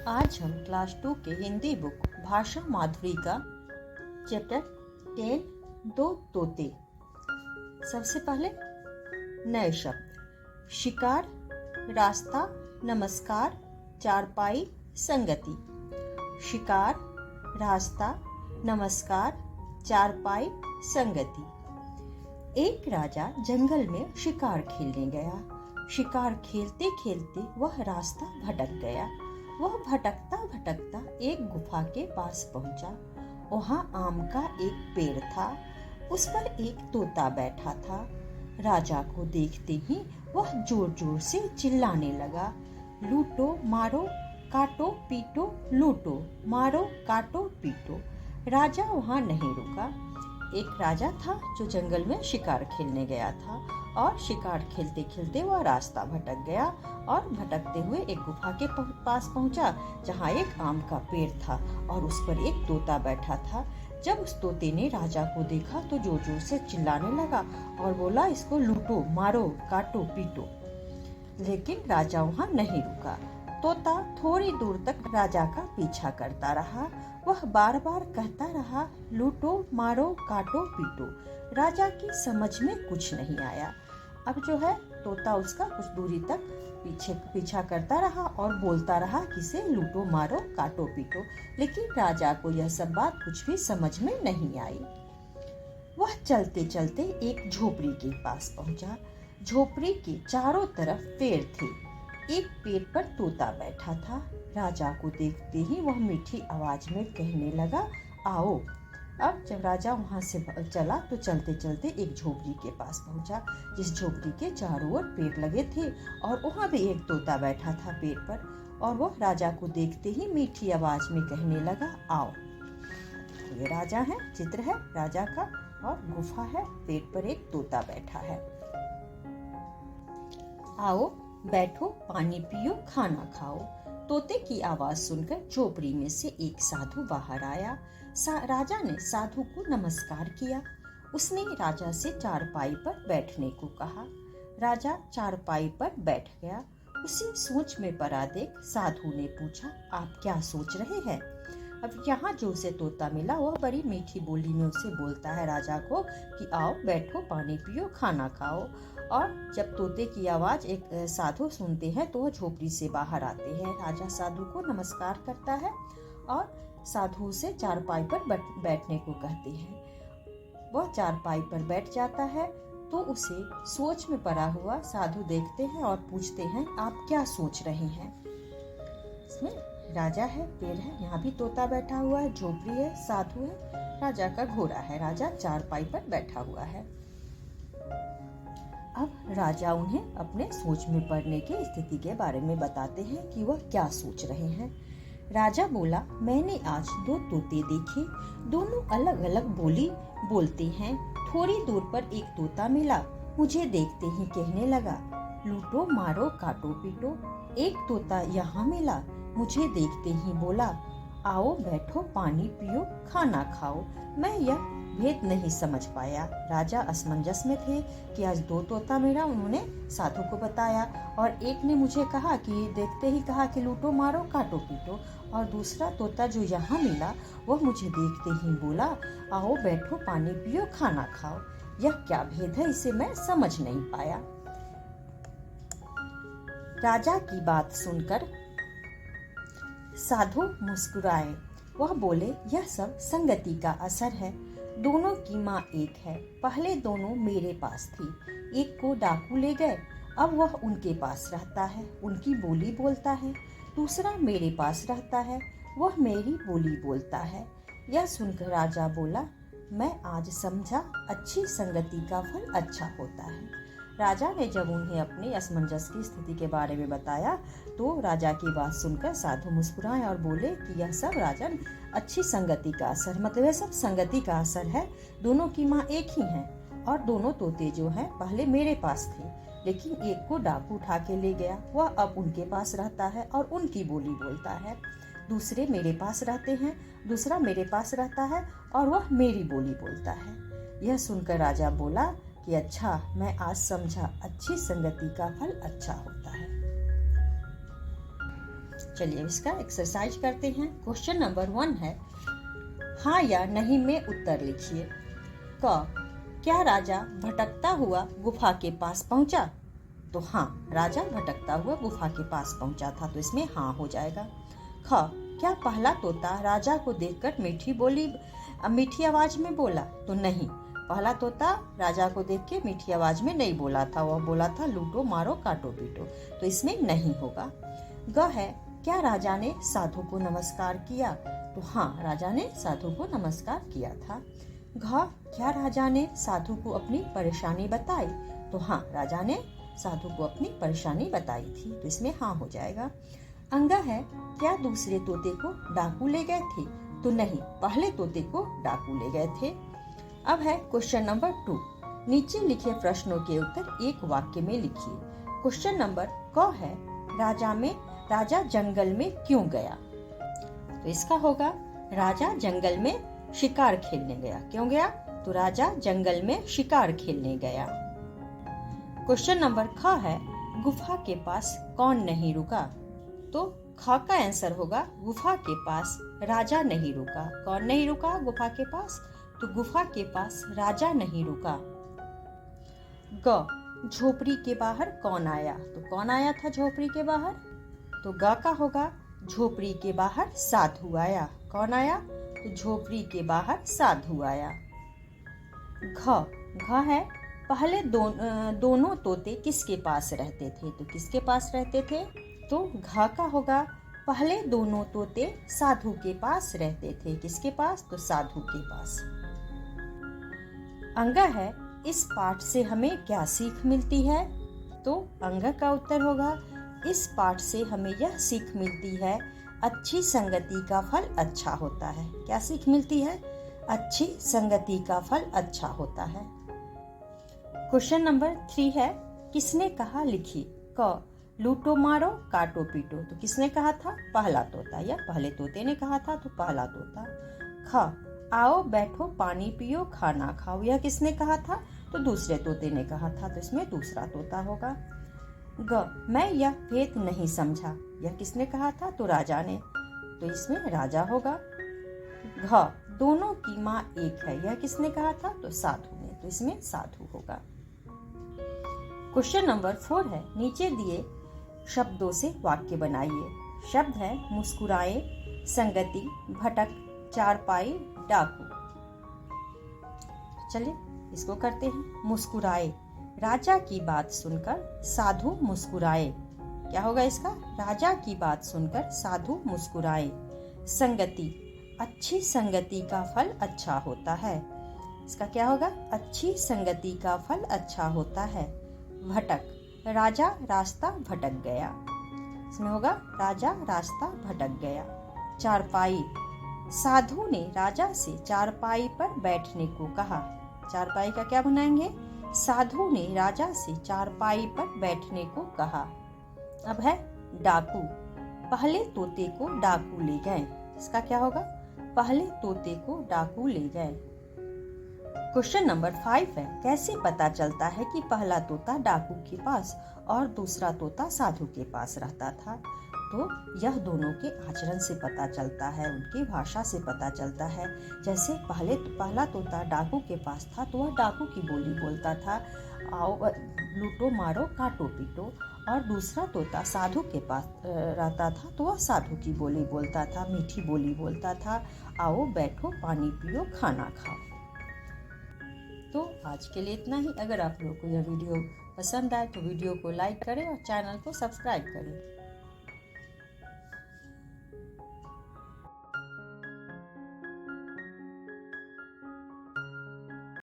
आज हम क्लास 2 के हिंदी बुक भाषा माधुरी का चैप्टर 10 दो तोते। सबसे पहले नए शब्द शिकार, रास्ता, नमस्कार, चारपाई, संगति। शिकार, रास्ता, नमस्कार, चारपाई, संगति। एक राजा जंगल में शिकार खेलने गया। शिकार खेलते खेलते वह रास्ता भटक गया। वह भटकता भटकता एक गुफा के पास पहुंचा। वहां आम का एक पेड़ था। उस पर एक तोता बैठा था। राजा को देखते ही वह जोर जोर से चिल्लाने लगा, लूटो मारो काटो पीटो, लूटो मारो काटो पीटो। राजा वहां नहीं रुका। एक राजा था जो जंगल में शिकार खेलने गया था और शिकार खेलते खेलते वह रास्ता भटक गया और भटकते हुए एक गुफा के पास पहुंचा जहां एक आम का पेड़ था और उस पर एक तोता बैठा था। जब उस तोते ने राजा को देखा तो जोर जोर से चिल्लाने लगा और बोला, इसको लूटो मारो काटो पीटो। लेकिन राजा वहां नहीं रुका। तोता थोड़ी दूर तक राजा का पीछा करता रहा। वह बार बार कहता रहा, लूटो मारो काटो पीटो। राजा की समझ में कुछ नहीं आया। अब जो है तोता उसका कुछ दूरी तक पीछा करता रहा और बोलता रहा कि इसे लूटो मारो काटो पीटो। लेकिन राजा को यह सब बात कुछ भी समझ में नहीं आई। वह चलते चलते एक झोपड़ी के पास पहुंचा। झोपड़ी के चारों तरफ पेड़ थे। एक पेड़ पर तोता बैठा था। राजा को देखते ही वह मीठी आवाज में कहने लगा, आओ। अब जब राजा वहां से चला तो चलते चलते एक झोपड़ी के पास पहुंचा जिस झोपड़ी के चारों ओर पेड़ लगे थे और वहां भी एक तोता बैठा था पेड़ पर। और वह राजा को देखते ही मीठी आवाज में कहने लगा, आओ। ये राजा है, चित्र है राजा का और गुफा है, पेड़ पर एक तोता बैठा है। आओ बैठो, पानी पियो, खाना खाओ। तोते की आवाज सुनकर झोपड़ी में से एक साधु बाहर आया। राजा ने साधु को नमस्कार किया। उसने राजा से चारपाई पर बैठने को कहा। राजा चारपाई पर बैठ गया। उसी सोच में पड़ा देख साधु ने पूछा, आप क्या सोच रहे हैं? अब यहाँ जो उसे तोता मिला वह बड़ी मीठी बोली में उसे बोलता है राजा को कि आओ बैठो, पानी पियो, खाना खाओ। और जब तोते की आवाज एक साधु सुनते हैं तो वह झोपड़ी से बाहर आते हैं। राजा साधु को नमस्कार करता है और साधु से चारपाई पर बैठने को कहते हैं। वह चारपाई पर बैठ जाता है तो उसे सोच में पड़ा हुआ साधु देखते हैं और पूछते हैं, आप क्या सोच रहे हैं? इसमें राजा है, पेड़ है, यहाँ भी तोता बैठा हुआ है, झोपड़ी है, साधु है, राजा का घोड़ा है। राजा चारपाई पर बैठा हुआ है। अब राजा उन्हें अपने सोच में पड़ने की स्थिति के बारे में बताते हैं कि वह क्या सोच रहे हैं। राजा बोला, मैंने आज दो तोते देखे, दोनों अलग अलग बोली बोलते हैं। थोड़ी दूर पर एक तोता मिला, मुझे देखते ही कहने लगा, लूटो मारो काटो पीटो। एक तोता यहाँ मिला, मुझे देखते ही बोला, आओ बैठो, पानी पियो, खाना खाओ। मैं यह भेद नहीं समझ पाया। राजा असमंजस में थे कि आज दो तोता मिला। उन्होंने साधु को बताया और एक ने मुझे कहा कि देखते ही कहा कि लूटो मारो काटो पीटो, और दूसरा तोता जो यहाँ मिला वह मुझे देखते ही बोला, आओ बैठो, पानी पियो, खाना खाओ। यह क्या भेद है, इसे मैं समझ नहीं पाया। राजा की बात सुनकर साधु मुस्कुराए। वह बोले, यह सब संगति का असर है। दोनों की माँ एक है। पहले दोनों मेरे पास थी, एक को डाकू ले गए, अब वह उनके पास रहता है, उनकी बोली बोलता है। दूसरा मेरे पास रहता है, वह मेरी बोली बोलता है। यह सुनकर राजा बोला, मैं आज समझा, अच्छी संगति का फल अच्छा होता है। राजा ने जब उन्हें अपनी असमंजस की स्थिति के बारे में बताया तो राजा की बात सुनकर साधु मुस्कुराए और बोले कि यह सब राजन अच्छी संगति का असर, मतलब यह सब संगति का असर है। दोनों की माँ एक ही है और दोनों तोते जो हैं पहले मेरे पास थे, लेकिन एक को डाकू उठा के ले गया, वह अब उनके पास रहता है और उनकी बोली बोलता है। दूसरे मेरे पास रहते हैं, दूसरा मेरे पास रहता है और वह मेरी बोली बोलता है। यह सुनकर राजा बोला कि अच्छा, मैं आज समझा, अच्छी संगति का फल अच्छा होता है। चलिए इसका एक्सरसाइज करते हैं। क्वेश्चन नंबर 1 है, हाँ या नहीं में उत्तर लिखिए। क, क्या राजा भटकता हुआ गुफा के पास पहुंचा? तो हाँ, राजा भटकता हुआ गुफा के पास पहुंचा था, तो इसमें हाँ हो जाएगा। ख, क्या पहला तोता राजा को देखकर मीठी आवाज में बोला? तो नहीं, पहला तोता राजा को देख के मीठी आवाज में नहीं बोला था, वह बोला था लूटो मारो काटो पीटो, तो इसमें नहीं होगा। ग है, क्या राजा ने साधु को नमस्कार किया? तो हाँ, राजा ने साधु को नमस्कार किया था। घ, क्या राजा ने साधु को अपनी परेशानी बताई? तो हाँ, राजा ने साधु को अपनी परेशानी बताई थी, तो इसमें हाँ हो जाएगा। अंगा है, क्या दूसरे तोते को डाकू ले गए थे? तो नहीं, पहले तोते को डाकू ले गए थे। अब है क्वेश्चन नंबर 2, नीचे लिखे प्रश्नों के उत्तर एक वाक्य में लिखिए। क्वेश्चन नंबर क है, राजा जंगल में क्यों गया? तो इसका होगा, राजा जंगल में शिकार खेलने गया। क्यों गया? तो राजा जंगल में शिकार खेलने गया। क्वेश्चन नंबर ख है, गुफा के पास कौन नहीं रुका? तो ख का आंसर होगा, गुफा के पास राजा नहीं रुका। कौन नहीं रुका गुफा के पास? तो गुफा के पास राजा नहीं रुका। ग, झोपड़ी के बाहर कौन आया? तो कौन आया था झोपड़ी के बाहर? तो ग का होगा, झोपड़ी के बाहर साधु आया। कौन आया? तो झोपड़ी के बाहर साधु आया। घ है, पहले दोनों तोते किसके पास रहते थे? तो किसके पास रहते थे? तो घ का होगा, पहले दोनों तोते साधु के पास रहते थे। किसके पास? तो साधु के पास। अंगा है, इस पाठ से हमें क्या सीख मिलती है? तो अंगा का उत्तर होगा, इस पाठ से हमें यह सीख मिलती है, अच्छी संगति का फल अच्छा होता है। क्या सीख मिलती है? अच्छी संगति का फल अच्छा होता है। क्वेश्चन नंबर 3 है, किसने कहा लिखिए। क, लूटो मारो काटो पीटो, तो किसने कहा था? पहला तोता, या पहले तोते ने कहा था, तो पहला तोता। ख, आओ बैठो पानी पियो खाना खाओ, यह किसने कहा था? तो दूसरे तोते ने कहा था, तो इसमें दूसरा तोता होगा। ग, मैं यह भेद नहीं समझा, यह किसने कहा था? तो राजा ने, तो इसमें राजा होगा। घ, दोनों की माँ एक है, यह किसने कहा था? तो साधु ने, तो इसमें साधु होगा। क्वेश्चन नंबर 4 है, नीचे दिए शब्दों से वाक्य बनाइए। शब्द है मुस्कुराए, संगति, भटक, चारपाई, डाकू। चलिए इसको करते हैं। मुस्कुराए, राजा की बात सुनकर साधु मुस्कुराए। क्या होगा इसका? राजा की बात सुनकर साधु मुस्कुराए। संगति, अच्छी संगति का फल अच्छा होता है। इसका क्या होगा? अच्छी संगति का फल अच्छा होता है। भटक, राजा रास्ता भटक गया। इसमें होगा राजा रास्ता भटक गया। चारपाई, साधु ने राजा से चारपाई पर बैठने को कहा। चारपाई का क्या बनाएंगे? साधु ने राजा से चारपाई पर बैठने को कहा। अब है डाकू, पहले तोते को डाकू ले गए। इसका क्या होगा? पहले तोते को डाकू ले गए। क्वेश्चन नंबर 5 है, कैसे पता चलता है कि पहला तोता डाकू के पास और दूसरा तोता साधु के पास रहता था? तो यह दोनों के आचरण से पता चलता है, उनकी भाषा से पता चलता है। जैसे पहला तोता डाकू के पास था तो वह डाकू की बोली बोलता था, आओ लूटो मारो काटो पीटो। और दूसरा तोता साधु के पास रहता था तो वह साधु की बोली बोलता था, मीठी बोली बोलता था, आओ बैठो पानी पियो खाना खाओ। तो आज के लिए इतना ही। अगर आप लोगों को यह वीडियो पसंद आए तो वीडियो को लाइक करें और चैनल को सब्सक्राइब करें।